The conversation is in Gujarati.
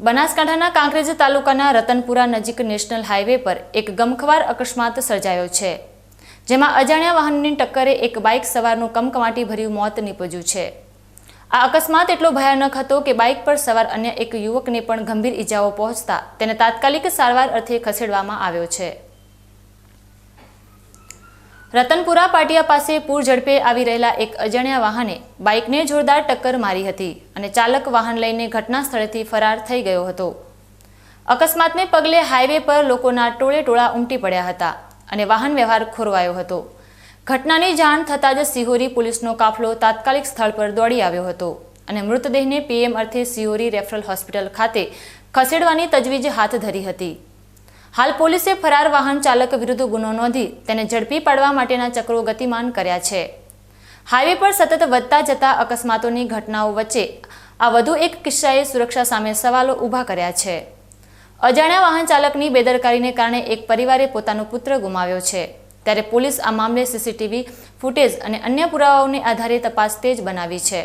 બનાસકાંઠાના કાંકરેજ તાલુકાના રતનપુરા નજીક નેશનલ હાઈવે પર એક ગમખ્વાર અકસ્માત સર્જાયો છે, જેમાં અજાણ્યા વાહનની ટક્કરે એક બાઇક સવારનું કમકમાટી ભર્યું મોત નીપજ્યું છે। આ અકસ્માત એટલો ભયાનક હતો કે બાઇક પર સવાર અન્ય એક યુવકને પણ ગંભીર ઈજાઓ પહોંચતા તેને તાત્કાલિક સારવાર અર્થે ખસેડવામાં આવ્યો છે। રતનપુરા પાટિયા પાસે પૂર ઝડપે આવી રહેલા એક અજાણ્યા વાહને બાઇકને જોરદાર ટક્કર મારી હતી અને ચાલક વાહન લઈને ઘટના સ્થળેથી ફરાર થઈ ગયો હતો। અકસ્માતને પગલે હાઈવે પર લોકોના ટોળે ટોળા ઉમટી પડ્યા હતા અને વાહન વ્યવહાર ખોરવાયો હતો। ઘટનાની જાણ થતાં જ સિહોરી પોલીસનો કાફલો તાત્કાલિક સ્થળ પર દોડી આવ્યો હતો અને મૃતદેહને પીએમ અર્થે સિહોરી રેફરલ હોસ્પિટલ ખાતે ખસેડવાની તજવીજ હાથ ધરી હતી। હાલ પોલીસે ફરાર વાહન ચાલક વિરુદ્ધ ગુનો નોંધી તેને ઝડપી પાડવા માટેના ચક્રો ગતિમાન કર્યા છે। હાઈવે પર સતત વધતા જતા અકસ્માતોની ઘટનાઓ વચ્ચે આ વધુ એક કિસ્સાએ સુરક્ષા સામે સવાલો ઊભા કર્યા છે। અજાણ્યા વાહન ચાલકની બેદરકારીને કારણે એક પરિવારે પોતાનો પુત્ર ગુમાવ્યો છે, ત્યારે પોલીસ આ મામલે સીસીટીવી ફૂટેજ અને અન્ય પુરાવાઓને આધારે તપાસ તેજ બનાવી છે।